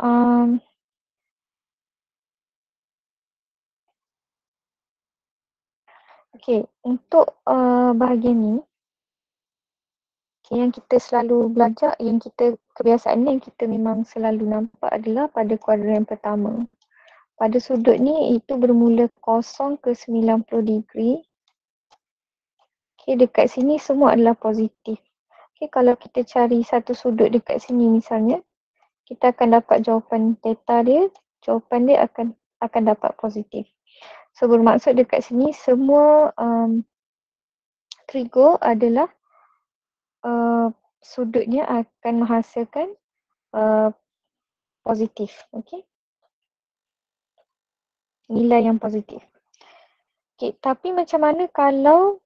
Okey, untuk bahagian ni, yang kita selalu belajar, yang kita kebiasaan ni yang kita memang selalu nampak adalah pada kuadran pertama. Pada sudut ni itu bermula 0 ke 90 degree. Okey, dekat sini semua adalah positif. Okey, kalau kita cari satu sudut dekat sini misalnya, kita akan dapat jawapan theta dia, jawapan dia akan dapat positif. So bermaksud dekat sini semua trigo adalah sudutnya akan menghasilkan positif. Okey, nilai yang positif. Okey, tapi macam mana kalau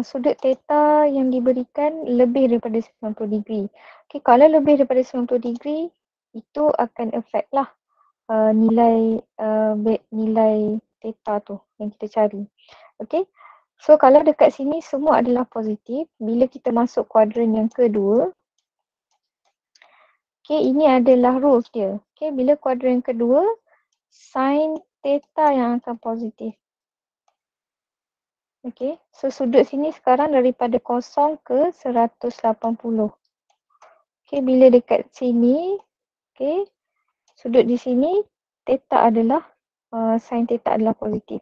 sudut theta yang diberikan lebih daripada 90 degree? Okey, kalau lebih daripada 90 degree, itu akan affect lah nilai nilai theta tu yang kita cari. Okey, so kalau dekat sini semua adalah positif, bila kita masuk kuadran yang kedua, okey, ini adalah rules dia. Okey, bila kuadran kedua, sin theta yang akan positif. Okey, so sudut sini sekarang daripada 0 ke 180. Okey, bila dekat sini, okey, sudut di sini theta adalah sin theta adalah positif.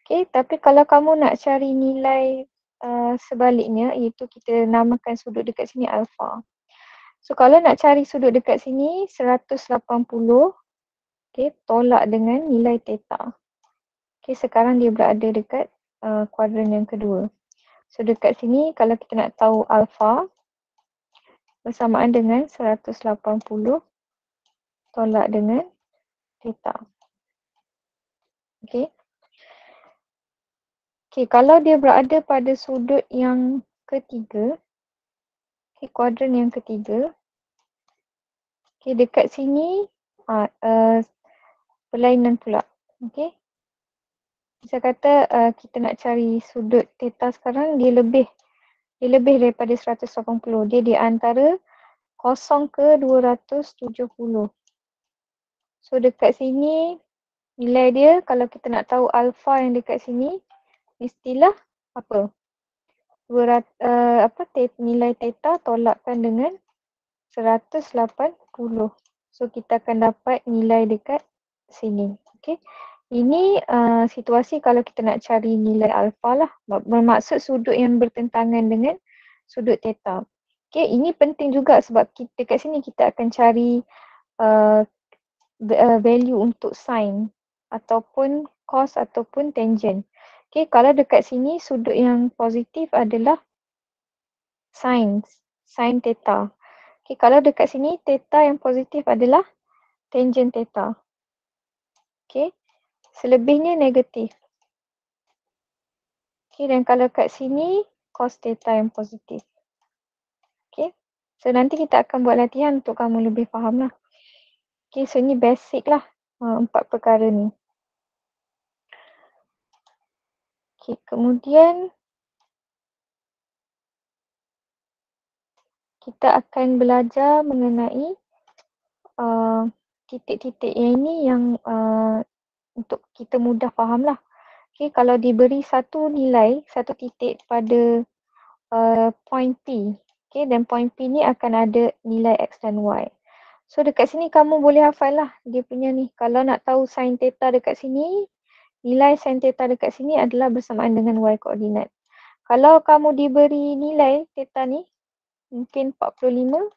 Okey, tapi kalau kamu nak cari nilai sebaliknya, iaitu kita namakan sudut dekat sini alpha. So kalau nak cari sudut dekat sini 180, okey, tolak dengan nilai theta. Okey, sekarang dia berada dekat kuadran yang kedua. So dekat sini kalau kita nak tahu alpha bersamaan dengan 180 tolak dengan theta. Okey. Okey, kalau dia berada pada sudut yang ketiga, okey, kuadran yang ketiga, okey, dekat sini perlainan pula. Okey. Saya kata kita nak cari sudut theta sekarang, dia lebih daripada 180. Dia di antara 0 ke 270. So dekat sini nilai dia kalau kita nak tahu alpha yang dekat sini, mestilah apa? Nilai theta tolakkan dengan 180. So kita akan dapat nilai dekat sini. Okey. Ini situasi kalau kita nak cari nilai alpha lah. Bermaksud sudut yang bertentangan dengan sudut theta. Okey, ini penting juga sebab dekat sini kita akan cari value untuk sin ataupun cos ataupun tangent. Okey, kalau dekat sini sudut yang positif adalah sin theta. Okey, kalau dekat sini theta yang positif adalah tangent theta. Okey, selebihnya negatif. Okey, dan kalau kat sini cos theta yang positif. Okey, so nanti kita akan buat latihan untuk kamu lebih faham lah. Okey, so ni basic lah 4 perkara ni. Okey, kemudian kita akan belajar mengenai titik-titik yang ini yang untuk kita mudah faham lah. Okey, kalau diberi satu nilai, satu titik pada point P. Okey, dan point P ni akan ada nilai X dan Y. So dekat sini kamu boleh hafal lah dia punya ni. Kalau nak tahu sin theta dekat sini, nilai sin theta dekat sini adalah bersamaan dengan Y koordinat. Kalau kamu diberi nilai theta ni, mungkin 45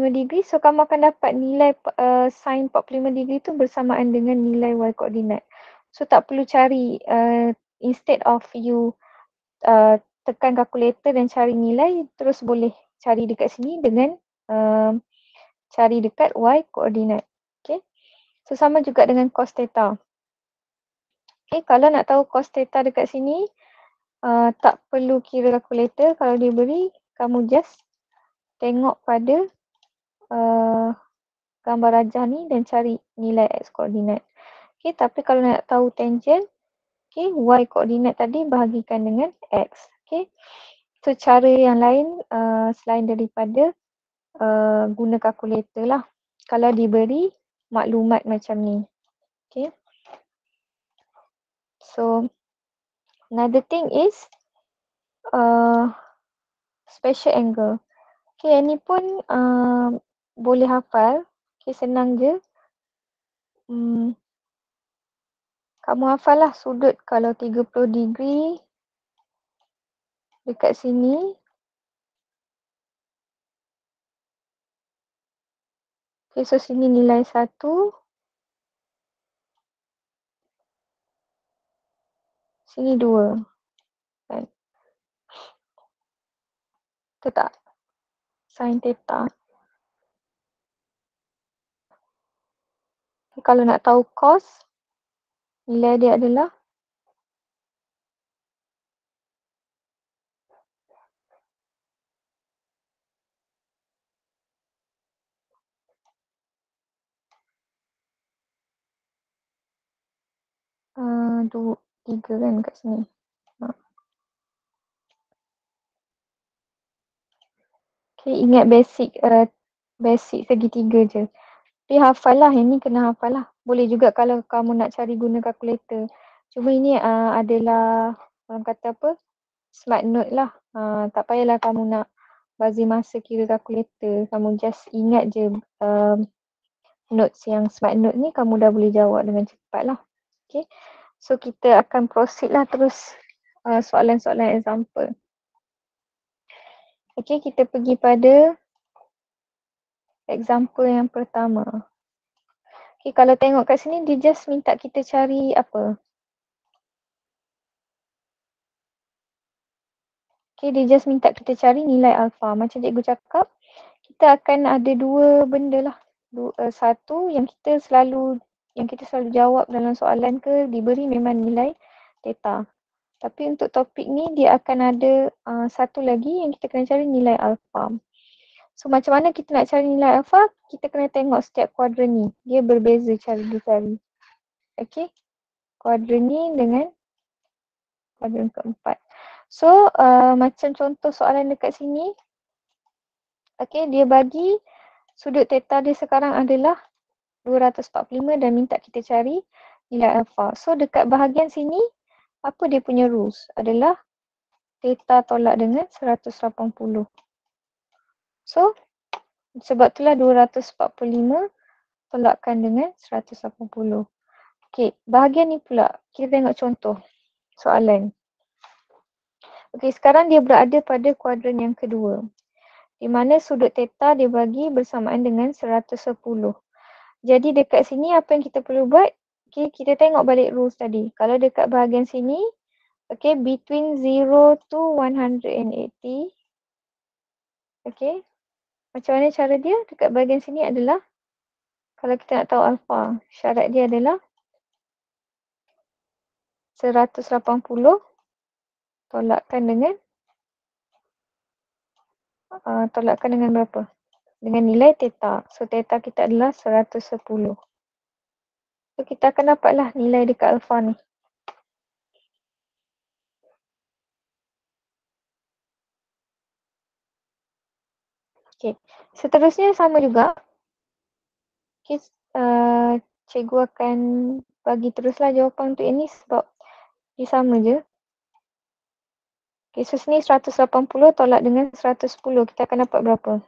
degree. So kamu akan dapat nilai sin 45 degree tu bersamaan dengan nilai Y koordinat. So tak perlu cari instead of you tekan kalkulator dan cari nilai, terus boleh cari dekat sini dengan cari dekat Y koordinat. Okay. So sama juga dengan cos theta. Okay, kalau nak tahu cos theta dekat sini, tak perlu kira kalkulator. Kalau dia beri, kamu just tengok pada gambar rajah ni dan cari nilai X koordinat. Okay, tapi kalau nak tahu tangent, okay, Y koordinat tadi bahagikan dengan X. Okay. So cara yang lain selain daripada guna kalkulator lah. Kalau diberi maklumat macam ni. Okay. So, another thing is special angle. Okay, yang ni pun boleh hafal. Okay, senang je. Kamu hafal lah sudut kalau 30 degree dekat sini. Okay, so sini nilai 1. Sini 2. Kan? Betul tak? Sin theta. Okay, kalau nak tahu cos, nilai dia adalah dua, 3 kan kat sini. Okay, ingat basic segitiga je. Tapi hafal lah, yang ni kena hafal lah. Boleh juga kalau kamu nak cari guna kalkulator. Cuma ini adalah, orang kata apa, smart note lah. Tak payahlah kamu nak bazir masa kira kalkulator. Kamu just ingat je notes yang smart note ni, kamu dah boleh jawab dengan cepat lah. Okay. So kita akan proceed lah terus soalan-soalan example. Okay, kita pergi pada example yang pertama. Okay, kalau tengok kat sini, dia just minta kita cari apa? Okay, dia just minta kita cari nilai alpha. Macam cikgu cakap, kita akan ada dua benda lah. Satu yang kita selalu jawab dalam soalan ke diberi memang nilai theta. Tapi untuk topik ni dia akan ada satu lagi yang kita kena cari nilai alpha. So macam mana kita nak cari nilai alpha? Kita kena tengok setiap kuadran ni. Dia berbeza cara dicari. Okay. Kuadran ni dengan kuadran keempat. So macam contoh soalan dekat sini. Okay, dia bagi sudut theta dia sekarang adalah 245 dan minta kita cari nilai alpha. So dekat bahagian sini, apa dia punya rules? Adalah theta tolak dengan 180. So, sebab itulah 245 tolakkan dengan 180. Okey, bahagian ni pula, kita tengok contoh soalan. Okey, sekarang dia berada pada kuadran yang kedua. Di mana sudut theta dia bagi bersamaan dengan 110. Jadi dekat sini apa yang kita perlu buat? Okay, kita tengok balik rules tadi. Kalau dekat bahagian sini, okay, between 0 to 180. Okay, macam mana cara dia? Dekat bahagian sini adalah, kalau kita nak tahu alpha, syarat dia adalah 180 tolakkan dengan berapa? Dengan nilai theta. So theta kita adalah 110. So kita akan dapatlah nilai dekat alpha ni. Okay. Seterusnya sama juga. Okay, cikgu akan bagi teruslah jawapan untuk ini sebab dia sama je. Okay, so sini 180 tolak dengan 110. Kita akan dapat berapa?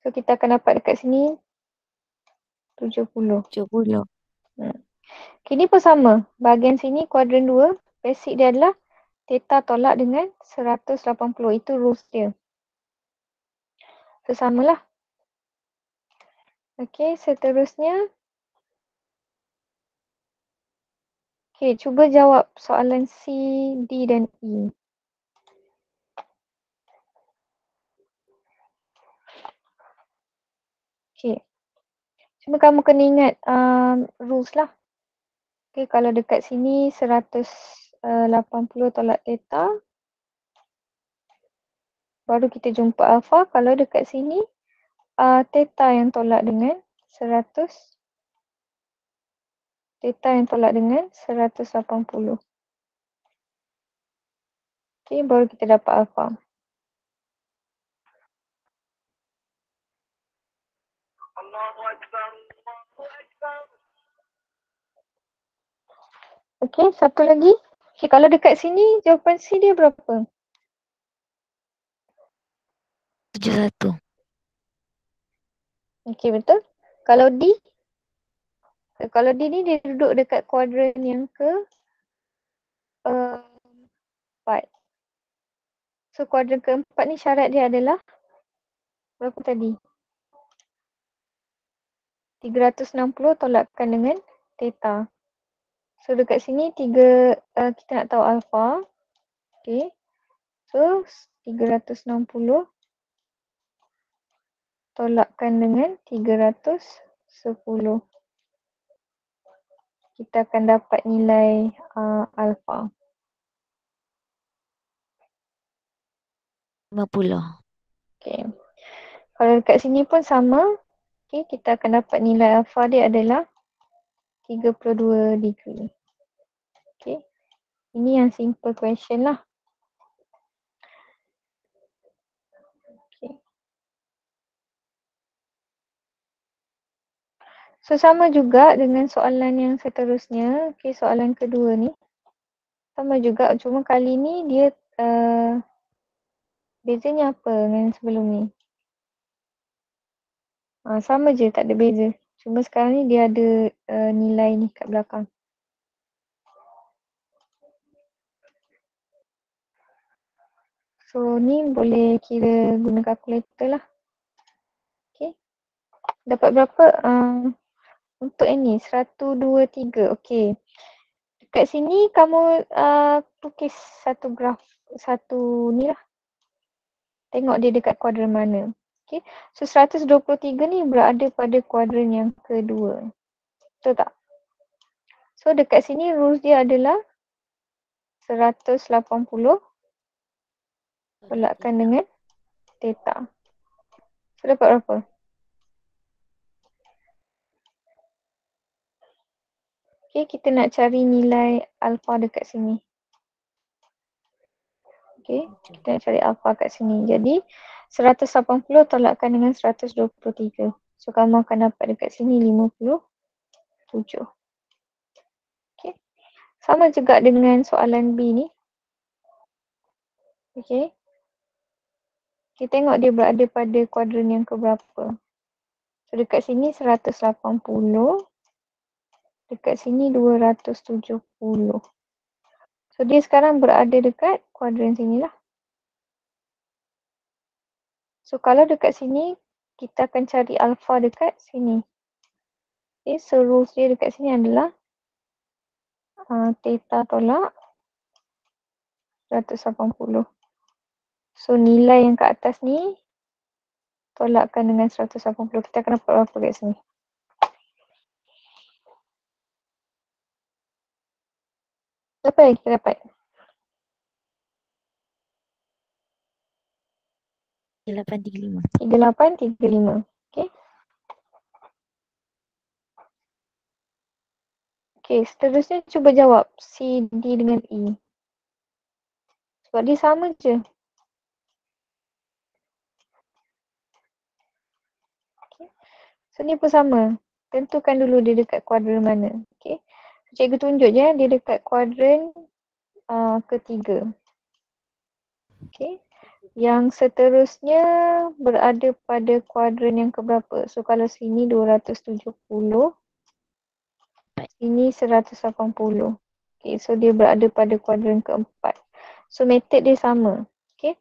So kita akan dapat dekat sini 70. 70. Okay, ni pun sama. Bahagian sini kuadran 2. Basic dia adalah theta tolak dengan 180. Itu rules dia. So samalah. Okay, seterusnya. Okay, cuba jawab soalan C, D dan E. Okay. Cuma kamu kena ingat rules lah. Okay, kalau dekat sini 180 tolak theta. Baru kita jumpa alpha. Kalau dekat sini theta yang tolak dengan 180. Theta yang tolak dengan 180. Okay, baru kita dapat alpha. Okay, satu lagi. Okay, kalau dekat sini jawapan C dia berapa? 71. Okay, betul. Kalau D? Kalau D ni dia duduk dekat kuadran yang ke 4. So kuadran keempat ni syarat dia adalah berapa tadi? 360 tolakkan dengan theta. So dekat sini kita nak tahu alpha. Okay. So 360 tolakkan dengan 310. Kita akan dapat nilai alpha. 50. Okay. Kalau dekat sini pun sama. Okay, kita akan dapat nilai alpha dia adalah 32 degree. Okay. Ini yang simple question lah. Okay. So sama juga dengan soalan yang seterusnya. Okay, soalan kedua ni. Sama juga, cuma kali ni dia bezanya apa dengan sebelum ni? Sama je, tak ada beza. Cuma sekarang ni dia ada nilai ni kat belakang. So ni boleh kira guna kalkulator lah. Okay. Dapat berapa? Untuk ini 123. Okay. Dekat sini kamu lukis satu graf, satu ni lah. Tengok dia dekat kuadran mana. Okay. So 123 ni berada pada kuadran yang kedua. Betul tak? So dekat sini rules dia adalah 180 tolakkan dengan theta. So dapat berapa? Okay, kita nak cari nilai alpha dekat sini. Okay, kita nak cari alpha kat sini. Jadi 180 tolakkan dengan 123. So kamu akan dapat dekat sini 57. Okay. Sama juga dengan soalan B ni. Okay. Kita tengok dia berada pada kuadran yang keberapa. So dekat sini 180. Dekat sini 270. So dia sekarang berada dekat kuadran sini lah. So kalau dekat sini, kita akan cari alpha dekat sini. Okay, so rules dia dekat sini adalah theta tolak 180. So nilai yang kat atas ni tolakkan dengan 180. Kita akan dapat berapa kat sini? Berapa yang kita dapat? 3835. 3835. Okay. Okay, seterusnya cuba jawab C, D dengan E. Sebab dia sama je. Okay. So ni pun sama. Tentukan dulu dia dekat kuadran mana. Okay. Cikgu tunjuk je dia dekat kuadran ketiga. Okay. Yang seterusnya berada pada kuadran yang keberapa? So kalau sini 270, sini 180. Okay, so dia berada pada kuadran keempat. So method dia sama. Okay.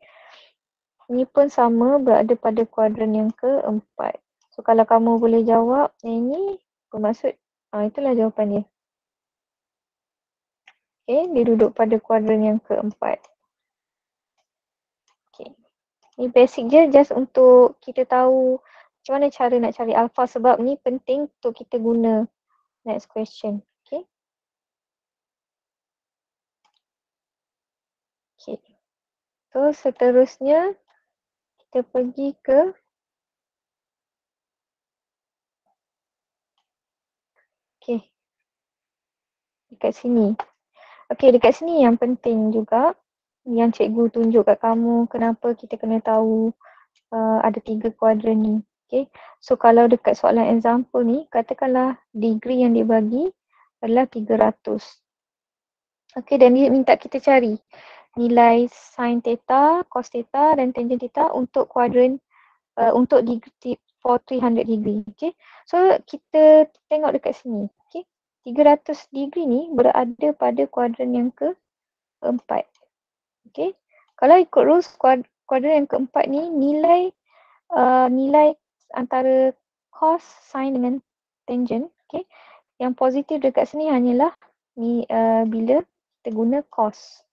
Ini pun sama berada pada kuadran yang keempat. So kalau kamu boleh jawab yang ini, bermaksud itulah jawapan dia. Okay, dia duduk pada kuadran yang keempat. Okay. Ni basic je, just untuk kita tahu macam mana cara nak cari alpha, sebab ni penting untuk kita guna next question. Okay. Okay. So seterusnya kita pergi ke okay. dekat sini. Okey, dekat sini yang penting juga yang cikgu tunjuk kat kamu kenapa kita kena tahu ada 3 kuadran ni. Okay. So kalau dekat soalan example ni, katakanlah degree yang dia bagi adalah 300. Okay, dan dia minta kita cari nilai sin theta, cos theta dan tangent theta untuk kuadran untuk degree for 300 degree. Okay. So kita tengok dekat sini. Okay. 300 degree ni berada pada kuadran yang keempat. Okay. Kalau ikut rules kuadran yang keempat ni nilai nilai antara cos, sin dengan tangent, okay. Yang positif dekat sini hanyalah ni bila kita guna cos.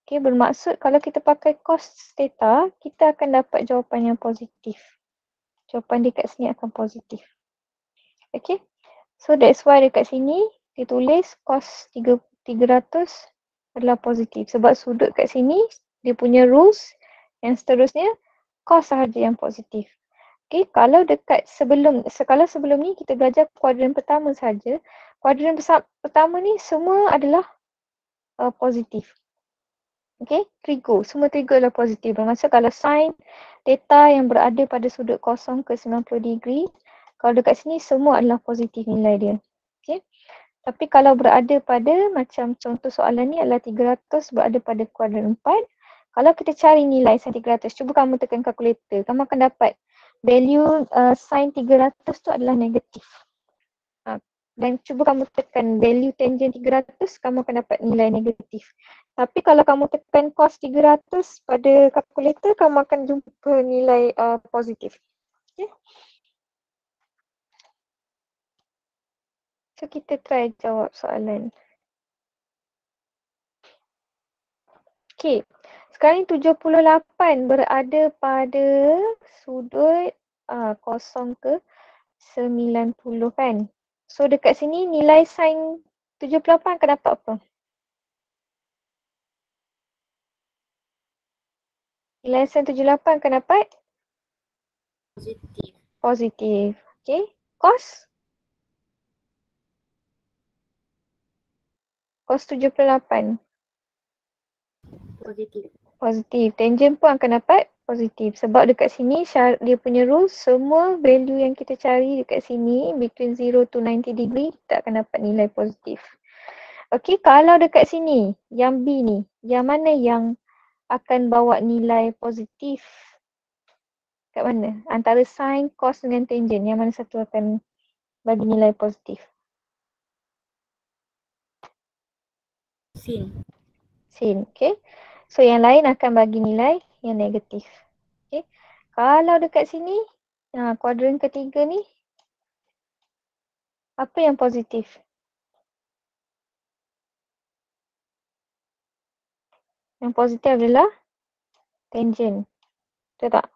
Okay, bermaksud kalau kita pakai cos theta, kita akan dapat jawapan yang positif. Jawapan dekat sini akan positif. Okay, so that's why dekat sini ditulis cos 300 adalah positif. Sebab sudut kat sini, dia punya rules yang seterusnya, cos sahaja yang positif. Okay, kalau dekat sebelum ni kita belajar kuadran pertama saja. Kuadran pertama ni semua adalah positif. Okay, trigo. Semua trigo adalah positif. Bermaksud kalau sin theta yang berada pada sudut kosong ke 90 degree, kalau dekat sini semua adalah positif nilai dia. Okay. Tapi kalau berada pada macam contoh soalan ni adalah 300 berada pada kuadran 4. Kalau kita cari nilai sin 300, cuba kamu tekan kalkulator, kamu akan dapat value sin 300 tu adalah negatif. Dan cuba kamu tekan value tangent 300, kamu akan dapat nilai negatif. Tapi kalau kamu tekan cos 300 pada kalkulator, kamu akan jumpa nilai positif. Okay. So kita try jawab soalan. Okay. Sekarang ni 78 berada pada sudut kosong ke 90 kan. So dekat sini nilai sin 78 akan dapat apa? Nilai sin 78 akan dapat? Positif. Positif. Okay. Cos? Cos 78. Positif. Positif. Tangent pun akan dapat positif. Sebab dekat sini dia punya rules, semua value yang kita cari dekat sini between 0 to 90 degree, kita akan dapat nilai positif. Okay, kalau dekat sini, yang B ni, yang mana yang akan bawa nilai positif? Kat mana? Antara sin, cos dengan tangent, yang mana satu akan bagi nilai positif? Sin. Sin, okay. So yang lain akan bagi nilai yang negatif. Okay. Kalau dekat sini, kuadran ketiga ni, apa yang positif? Yang positif adalah tangent. Betul tak?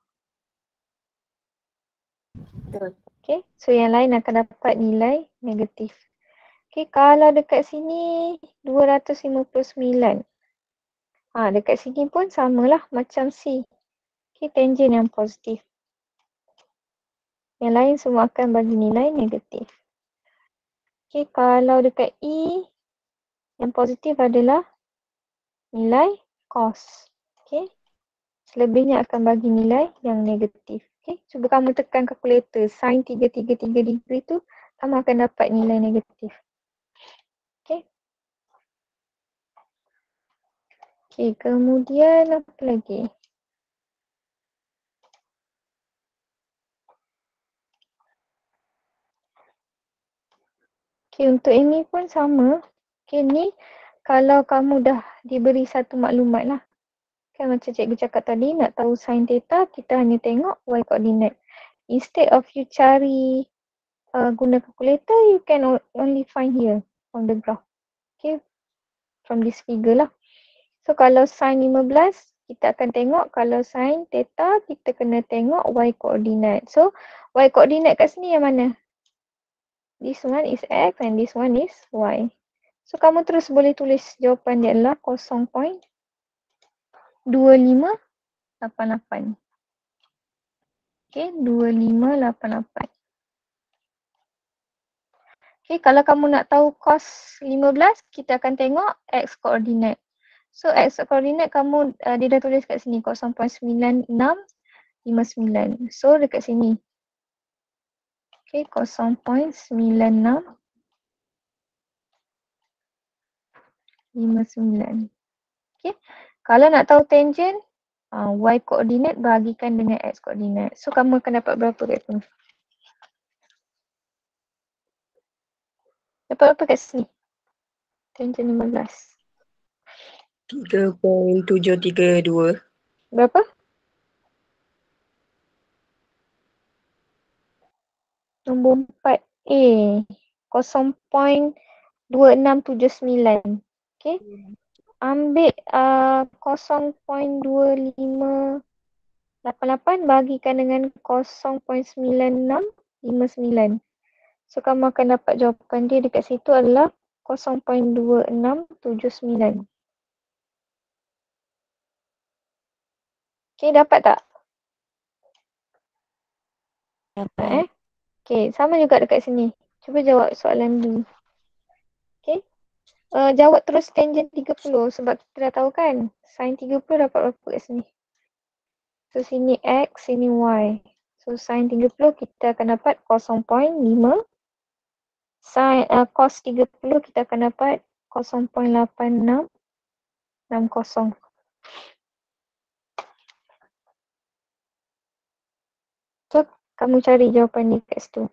Betul. Okay. So yang lain akan dapat nilai negatif. Okay. Kalau dekat sini 259. Dekat sini pun samalah macam C. Okay. Tangent yang positif. Yang lain semua akan bagi nilai negatif. Okay. Kalau dekat E, yang positif adalah nilai cos. Okay. Selebihnya akan bagi nilai yang negatif. Okay. Cuba kamu tekan kalkulator. Sin 333 degree tu, kamu akan dapat nilai negatif. Okay. Okay. Kemudian apa lagi? Okay. Untuk ini pun sama. Okay. Ni kalau kamu dah diberi satu maklumat lah. Kan macam cikgu cakap tadi, nak tahu sin theta, kita hanya tengok y coordinate. Instead of you cari guna calculator, you can only find here on the graph. Okay, from this figure lah. So kalau sin 15, kita akan tengok kalau sin theta, kita kena tengok y coordinate. So y coordinate kat sini yang mana? This one is x and this one is y. So kamu terus boleh tulis jawapan dia adalah 0.2588. Okay, 2588. Okay, kalau kamu nak tahu cos 15, kita akan tengok x koordinat. So x koordinat kamu dia dah tulis kat sini 0.9659. So dekat sini. Okay, 0.9659. Okay. Kalau nak tahu tangent, y koordinat bahagikan dengan x koordinat. So kamu akan dapat berapa kat sini? Dapat berapa kat sini? Tangent 15. 3.732. Berapa? Nombor 4A. 0.2679. Okay. Ambil 0.2588 bahagikan dengan 0.9659. So kamu akan dapat jawapan dia dekat situ adalah 0.2679. Okay, dapat tak? Dapat. Okay, sama juga dekat sini. Cuba jawab soalan B. Okay. Jawab terus tangent 30 sebab kita dah tahu kan. Sin 30 dapat berapa kat sini? So sini X, sini Y. So sin 30 kita akan dapat 0.5. Sin cos 30 kita akan dapat 0.8660. So kamu cari jawapan ni kat situ.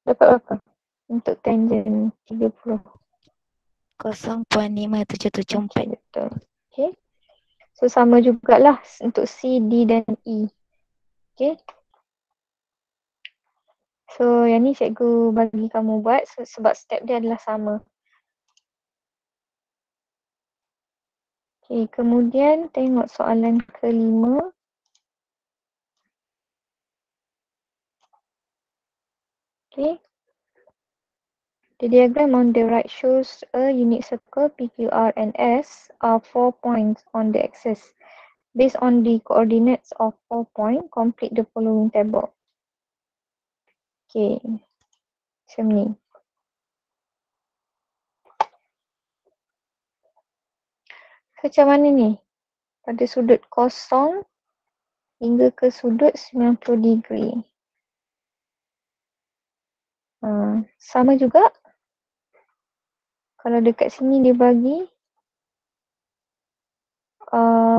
Dapat berapa? Untuk tangent 30. 0.5774. Betul. Okay. So sama jugalah untuk C, D dan E. Okay. So yang ni cikgu bagi kamu buat sebab step dia adalah sama. Okay, kemudian tengok soalan kelima. Okay. The diagram on the right shows a unit circle PQR and S are 4 points on the axis. Based on the coordinates of 4 points, complete the following table. Okay. Macam ni. Macam mana ni? Pada sudut kosong hingga ke sudut 90 degree. Sama juga. Kalau dekat sini dia bagi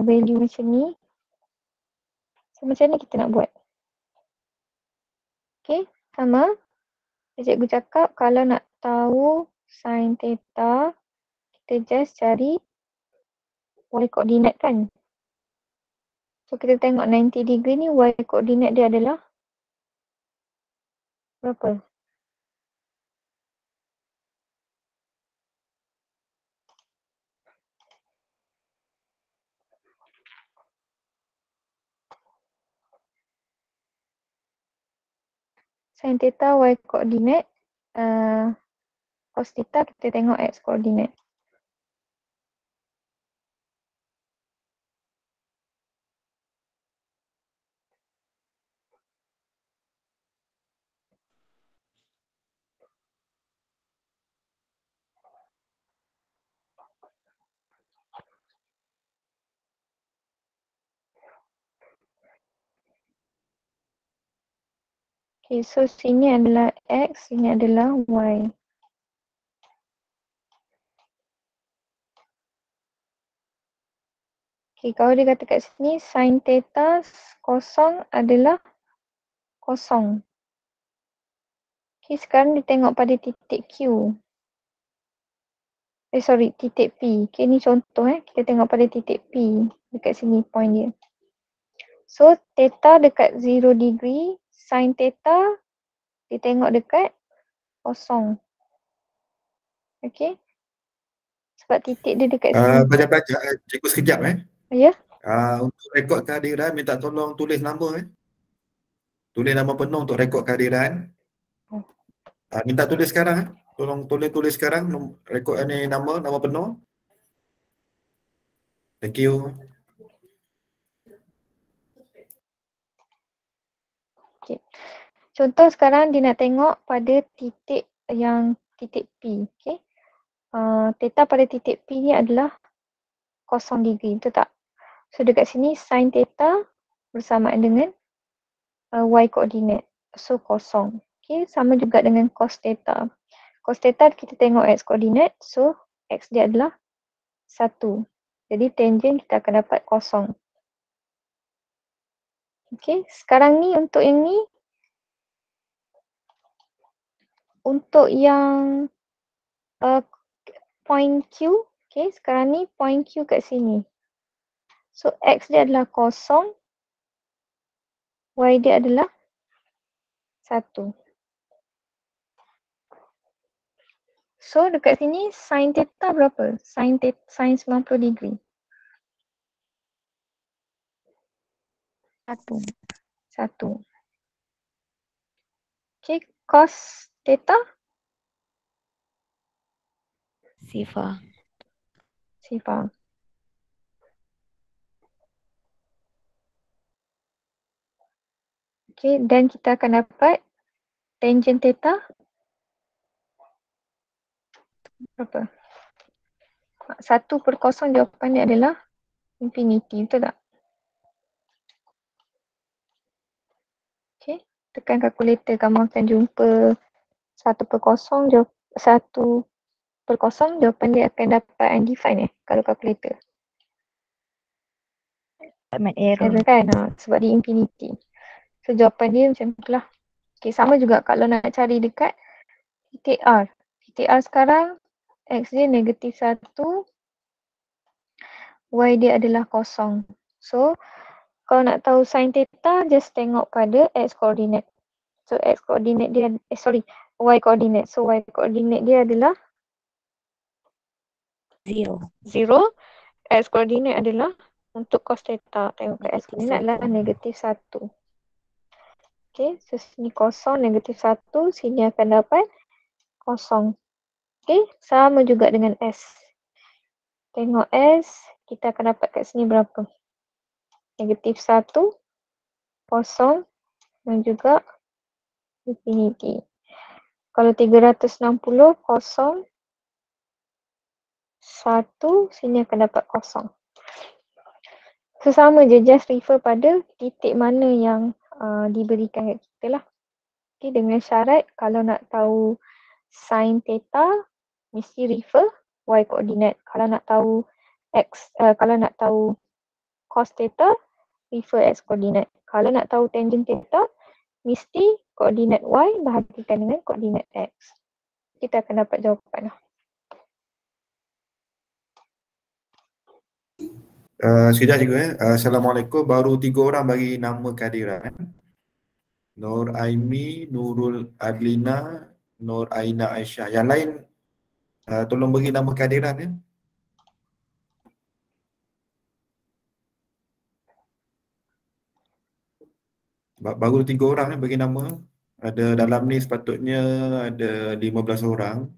value macam ni. So macam ni kita nak buat. Okay, sama. Cikgu cakap kalau nak tahu sin theta, kita just cari y koordinat kan. So kita tengok 90 degree ni y koordinat dia adalah berapa? Sin theta y koordinat, cos theta kita tengok x koordinat. Okay, so sini adalah x, sini adalah y. Okay, kalau dia kata kat sini sin theta kosong adalah kosong. Okay, sekarang dia tengok pada titik Q. Titik P. Okay, ni contoh kita tengok pada titik P. Dekat sini point dia. So, theta dekat 0 degree, sin theta dia tengok dekat kosong. Okay. Sebab titik dia dekat sini. Baca-baca, cikgu sekejap Ya. Untuk rekod kehadiran, minta tolong tulis nama Tulis nama penuh untuk rekod kehadiran. Minta tulis sekarang Tolong tulis sekarang rekod ini nama penuh. Thank you. Okay. contoh sekarang dia nak tengok pada titik yang titik P. Okay. Theta pada titik P ni adalah 0 degree, betul tak? So dekat sini sin theta bersamaan dengan y coordinate. So 0. Okay, sama juga dengan cos theta. Cos theta kita tengok x coordinate, so x dia adalah 1. Jadi tangent kita akan dapat 0. Okay, sekarang ni untuk yang ni, untuk yang point Q, okay, sekarang ni point Q kat sini. So x dia adalah 0, y dia adalah 1. So dekat sini sin theta berapa? Sin 90 degree. 1. Okay, cos theta Sifar. sifar. Okay, dan kita akan dapat tangent theta berapa? 1/0, jawapan dia adalah infinity, betul tak? Okay, tekan kalkulator, kamu akan jumpa 1/0, jawapan dia akan dapat undefined kalau kalkulator. Dapat error. Error kan? Sebab dia infinity. So jawapan dia macam tu lah. Okay, sama juga kalau nak cari dekat titik R. Titik R sekarang x dia negatif 1, y dia adalah 0. So kalau nak tahu sin theta, just tengok pada x coordinate. So x coordinate dia, y coordinate. So y coordinate dia adalah 0. 0. X coordinate adalah untuk cos theta. Tengok kat x coordinate adalah negatif 1. Okay, so sini 0, negatif 1. Sini akan dapat 0. Okay, sama juga dengan S. Tengok S, kita akan dapat kat sini berapa? Negatif 1, 0 dan juga infinity. Kalau 360, 0, 1, sini akan dapat 0. So sama je, just refer pada titik mana yang diberikan kat kita lah. Okay, dengan syarat kalau nak tahu sin theta, mesti refer y coordinate. Kalau nak tahu kalau nak tahu cos theta, refer x coordinate. Kalau nak tahu tangent theta, mesti koordinat y bahagikan dengan koordinat x. Kita akan dapat jawapan lah. Sekejap cikgu. Assalamualaikum. Baru 3 orang bagi nama kehadiran. Nur Aimi, Nurul Adlina, Nur Aina Aisyah. Yang lain tolong bagi nama kehadiran ya. Baru 3 orang bagi nama. Ada dalam ni sepatutnya ada 15 orang.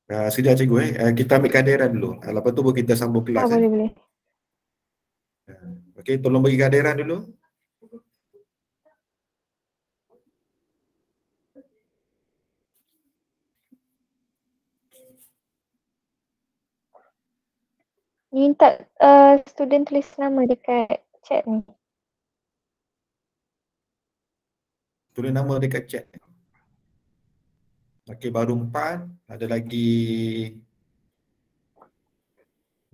Sekejap cikgu kita ambil kehadiran dulu. Lepas tu kita sambung kelas. Boleh. Okey, tolong bagi kehadiran dulu. Minta student tulis nama dekat chat ni. Tulis nama dekat chat. Okey, baru 4. Ada lagi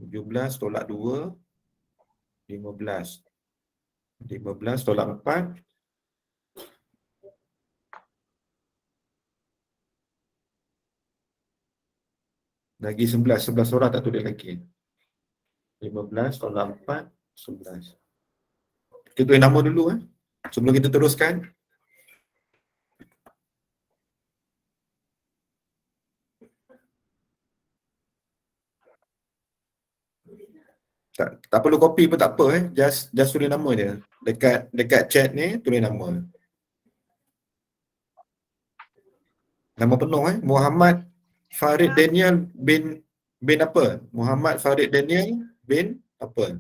17 tolak 2. 15 tolak 4. Lagi 11 orang tak tulis lagi. 15 tolak 4, 11. Kita tulis nama dulu sebelum kita teruskan. Tak perlu copy pun tak apa just tulis nama dia. Dekat chat ni tulis nama. Nama penuh Muhammad Farid Daniel bin apa? Muhammad Farid Daniel bin apa?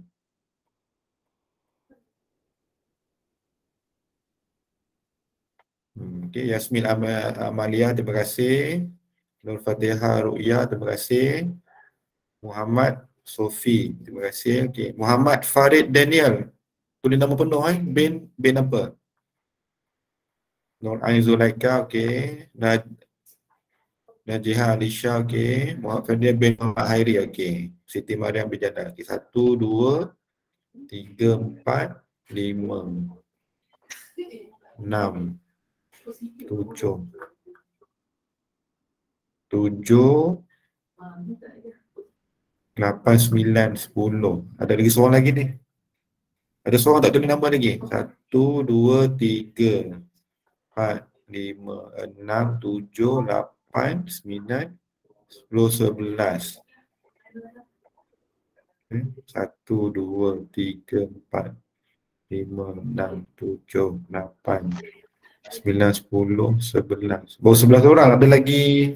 Okey, Yasmin Amalia, terima kasih. Nur Fatihah Ru'ya, terima kasih. Muhammad Sofi, terima kasih. Okey, Muhammad Farid Daniel. Tulis nama penuh bin apa? Nur Ain Zulaika, okey. Najiha Alisha, okey. Muhammad Farid bin Muhammad Hairi, okey. Siti Mariam bin Jannah. Okey, 1, 2, 3, 4, 5, 6, 7, 8, 9, 10. Ada lagi seorang lagi ni. Ada seorang tak tulis nama lagi. 1, 2, 3, 4, 5, 6, 7, 8, 9, 10, 11. 1, 2, 3, 4, 5, 6, 7, 8, 9, 10, 11. Baru 11 orang. Ada lagi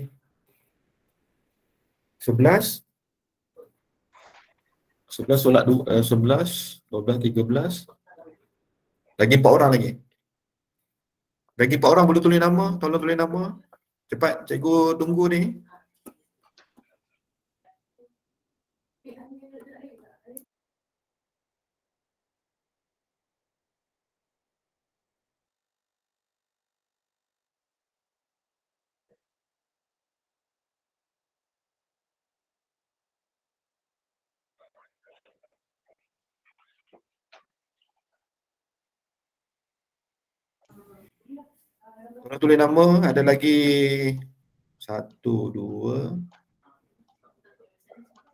11. 11 solat 11, 12, 13. Lagi 4 orang lagi. Lagi 4 orang boleh tulis nama. Tolong tulis nama. Cepat, cikgu tunggu ni. Tolong tulis nama. Ada lagi 1, 2,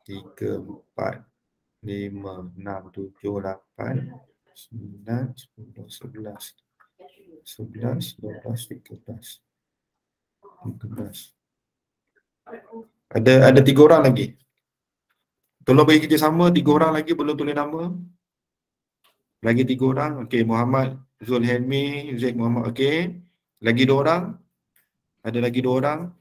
3, 4, 5, 6, 7, 8, 9, 10, 11, 11, 12, 13. Ada 3 orang lagi. Tolong bagi kerjasama, 3 orang lagi belum tulis nama. Lagi 3 orang. Okey, Muhammad Zulhelmi, Zaid Muhammad. Okey. Lagi 2 orang. Ada lagi 2 orang.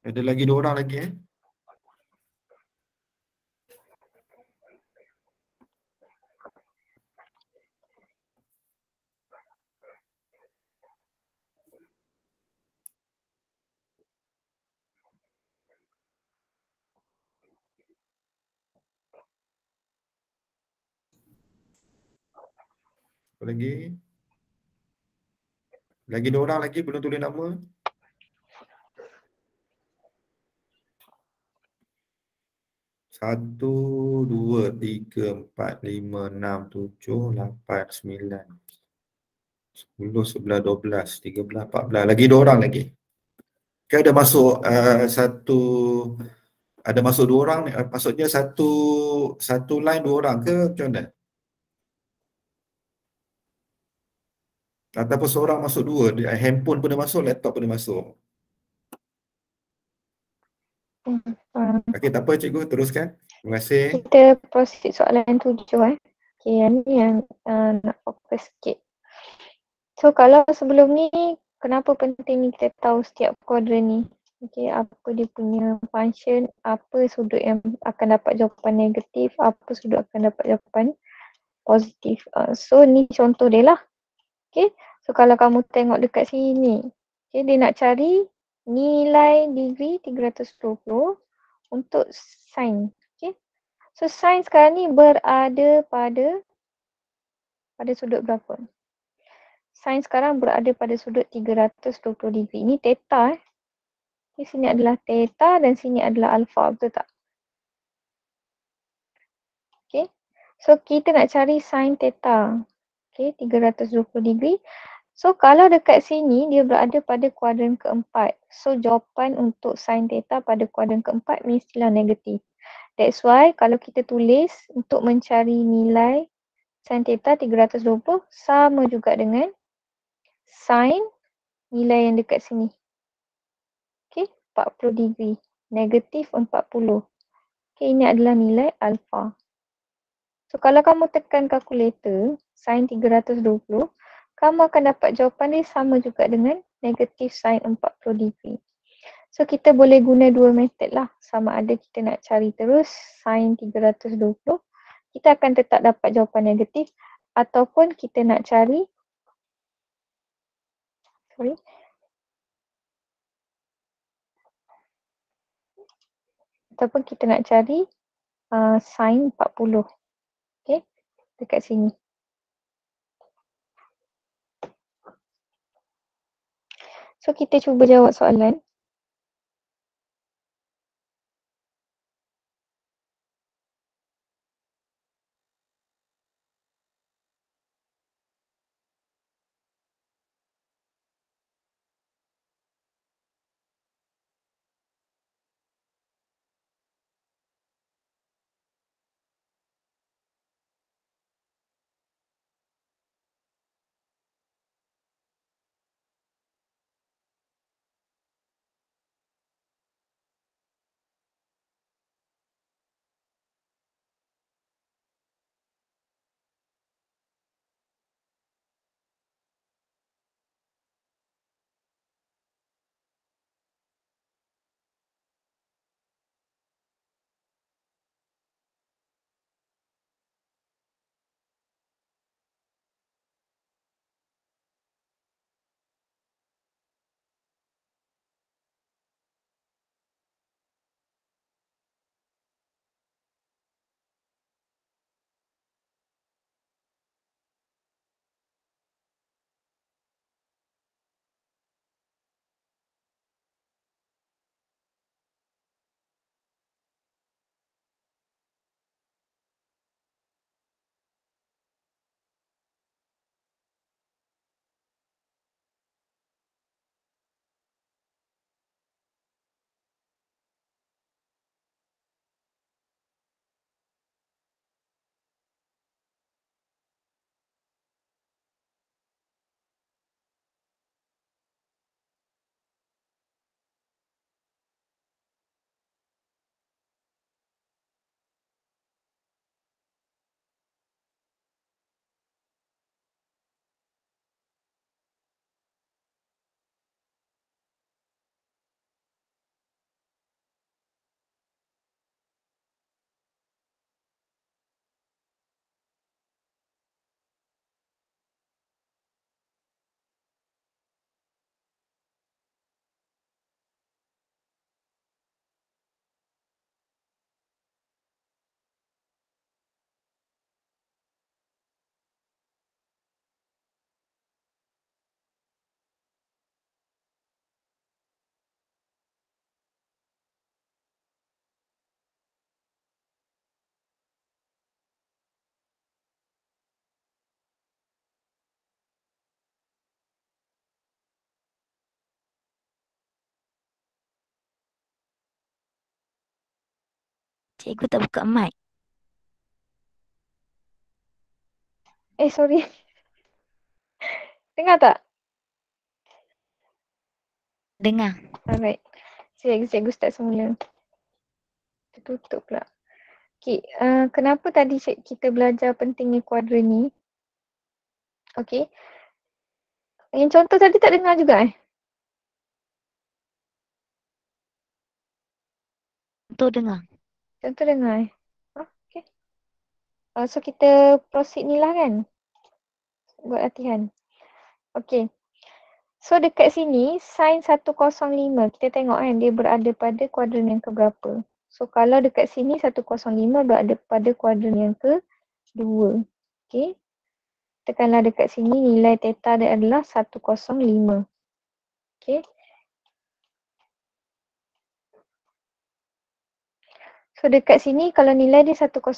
Ada lagi 2 orang lagi Apa lagi? Lagi 2 orang lagi belum tulis nama. Satu, 2, 3, 4, 5, 6, 7, 8, 9, 10, 11, 12, 13, 14. Lagi 2 orang lagi. Kan ada masuk ada masuk 2 orang ni. Maksudnya satu line 2 orang ke macam mana? Ataupun seorang masuk 2. Handphone pun dia masuk, laptop pun dia masuk. Okey, tak apa cikgu, teruskan. Terima kasih. Kita proceed soalan 7 Okay, yang ni yang nak fokus sikit. So kalau sebelum ni, kenapa penting ni kita tahu setiap kuadran ni? Okay, apa dia punya function, apa sudut yang akan dapat jawapan negatif, apa sudut akan dapat jawapan positif. So ni contoh dia lah. Okay, so kalau kamu tengok dekat sini, okay, dia nak cari nilai degree 320 untuk sin. Okay, so sin sekarang ni berada pada sudut berapa? Sin sekarang berada pada sudut 320 degree. Ini theta. Di sini adalah theta dan sini adalah alpha, betul tak? Okay. So kita nak cari sin theta. Okay, 320 degree. So kalau dekat sini dia berada pada kuadran keempat. So jawapan untuk sin theta pada kuadran keempat mestilah negatif. That's why kalau kita tulis untuk mencari nilai sin theta 320 sama juga dengan sin nilai yang dekat sini. Okay, 40 degree. Negatif 40. Okay, ini adalah nilai alpha. So, kalau kamu tekan kalkulator, sin 320, kamu akan dapat jawapan dia sama juga dengan negatif sin 40 degree. So, kita boleh guna dua metod lah. Sama ada kita nak cari terus sin 320, kita akan tetap dapat jawapan negatif. Ataupun kita nak cari, ataupun kita nak cari sin 40. Okay, dekat sini. So, kita cuba jawab soalan. Cikgu tak buka mic. Sorry. Dengar tak? Dengar. Alright. Cikgu start semula. Tertutup pula. Okay, kenapa tadi kita belajar pentingnya kuadran ni? Okay. Yang contoh tadi tak dengar juga Contoh dengar. Contoh dengar Okay. So kita proceed ni lah kan? Buat latihan. Okay. So dekat sini, sin 105, kita tengok kan dia berada pada kuadran yang keberapa. So kalau dekat sini 105 berada pada kuadran yang kedua. Okay. Tekanlah dekat sini nilai theta dia adalah 105. Okay. So dekat sini kalau nilai dia 105,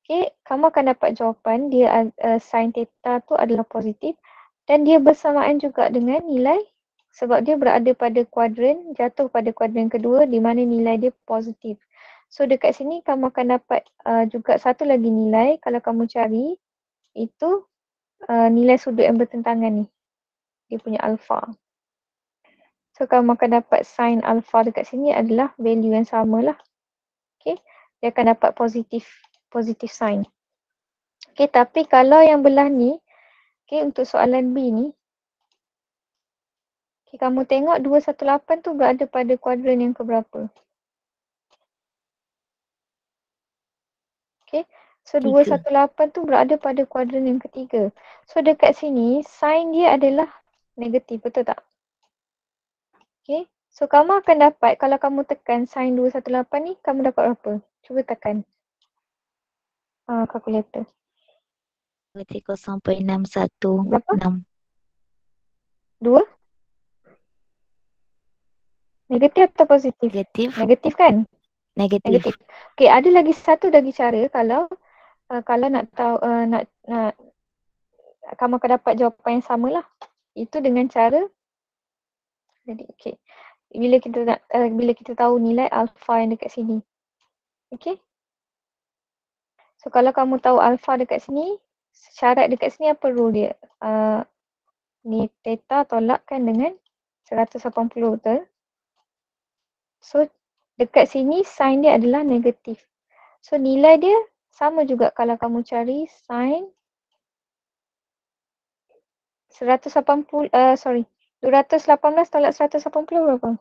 okay, kamu akan dapat jawapan dia sin theta tu adalah positif dan dia bersamaan juga dengan nilai sebab dia berada pada kuadran, jatuh pada kuadran kedua di mana nilai dia positif. So dekat sini kamu akan dapat juga satu lagi nilai kalau kamu cari itu nilai sudut yang bertentangan ni. dia punya alpha. So kamu akan dapat sin alpha dekat sini adalah value yang sama lah. Okay, dia akan dapat positif sign. Okay, tapi kalau yang belah ni, okay, untuk soalan B ni, okay, kamu tengok 218 tu berada pada kuadran yang keberapa? Okay, so 218 tu berada pada kuadran yang ketiga. So dekat sini, sign dia adalah negatif, betul tak? Okay, so kamu akan dapat, kalau kamu tekan sin 218 ni, kamu dapat berapa? Cuba tekan. Kalkulator. Berarti 0.616. Berapa? 2? Negatif atau positif? Negatif. Negatif kan? Negatif. Okay, ada lagi satu lagi cara kalau nak tahu nak kamu akan dapat jawapan yang sama lah. Itu dengan cara jadi okay. Bila kita tahu nilai alpha yang dekat sini. Okay. So kalau kamu tahu alpha dekat sini, syarat dekat sini apa rule dia? Ni theta tolakkan dengan 180, betul? So dekat sini sin dia adalah negatif. So nilai dia sama juga kalau kamu cari sin 218 tolak 180 berapa?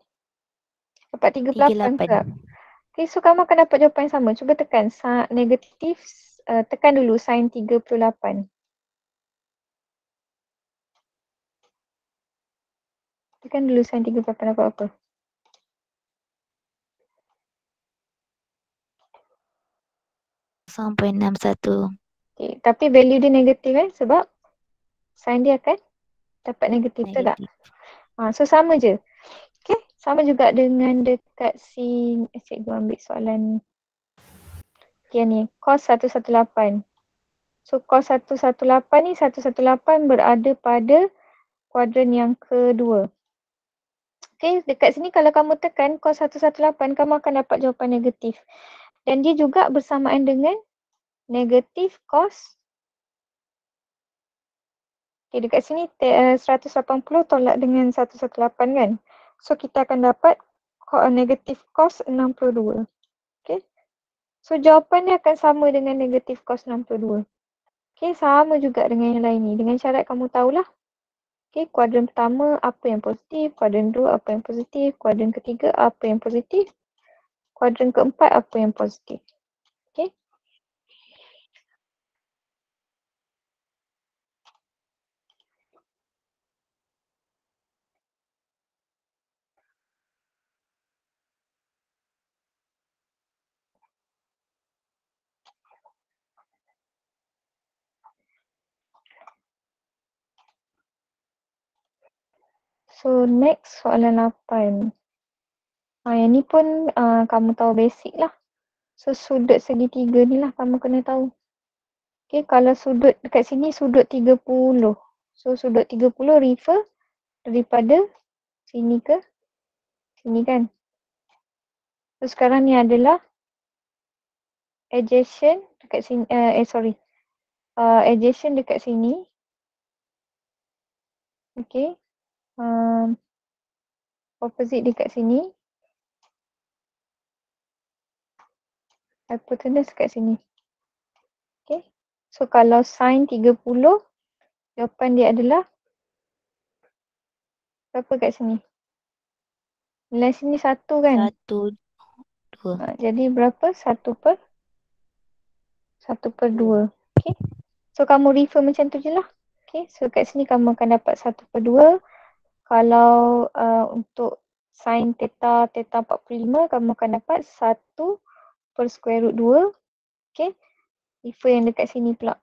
Dapat 38 ke? Okay, so kamu akan dapat jawapan yang sama. Cuba tekan negatif, tekan dulu sin 38. Tekan dulu sin 38 dapat apa? Sampai 61. Okay, tapi value dia negatif sebab sin dia akan dapat negatif, betul tak? So sama je. Okay, sama juga dengan dekat cikgu ambil soalan okay, ni, cos 118. So cos 118 ni, 118 berada pada kuadran yang kedua. Okay, dekat sini kalau kamu tekan cos 118, kamu akan dapat jawapan negatif. Dan dia juga bersamaan dengan negatif cos. Okay, dekat sini 180 tolak dengan 118 kan. So kita akan dapat negatif cos 62. Okay. So jawapan dia akan sama dengan negatif cos 62. Okay, sama juga dengan yang lain ni. Dengan syarat kamu tahulah. Okay, kuadran pertama apa yang positif, kuadran dua apa yang positif, kuadran ketiga apa yang positif, kuadran keempat apa yang positif. Okay. So next soalan 8. Yang ni pun kamu tahu basic lah. So sudut segitiga ni lah kamu kena tahu. Okay, kalau sudut dekat sini sudut 30. So sudut 30 refer daripada sini ke sini kan. So sekarang ni adalah adjacent dekat sini, adjacent dekat sini. Okay. Opposite dekat sini. Hypotenuse dekat sini. Okay. So kalau sin 30, jawapan dia adalah berapa kat sini? Nilai sini 1 kan? 1, 2. Jadi berapa? 1/2. Okay. So kamu refer macam tu je lah. Okay. So kat sini kamu akan dapat 1/2. Kalau untuk sin theta 45, kamu akan dapat 1/√2. Okay. Refer yang dekat sini pula.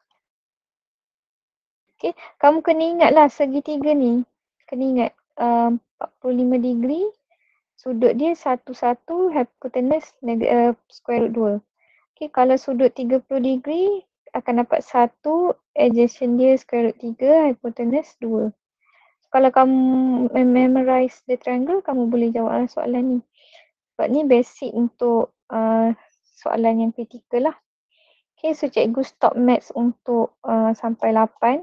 Okay. Kamu kena ingat lah segitiga ni. Kena ingat 45 degree. Sudut dia 1, hypotenuse √2. Okay, kalau sudut 30 degree akan dapat 1, adjacent dia √3, hypotenuse 2. Kalau kamu memorize the triangle, kamu boleh jawab soalan ni. Sebab ni basic untuk soalan yang kritikal lah. Okay, so cikgu stop maths untuk sampai 8.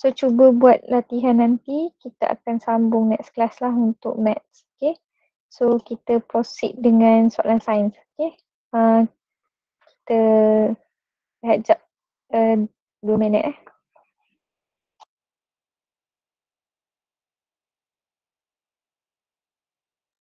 So cuba buat latihan nanti, kita akan sambung next class lah untuk maths. Okay. So kita proceed dengan soalan sains. Okay. Kita rehat jap 2 minit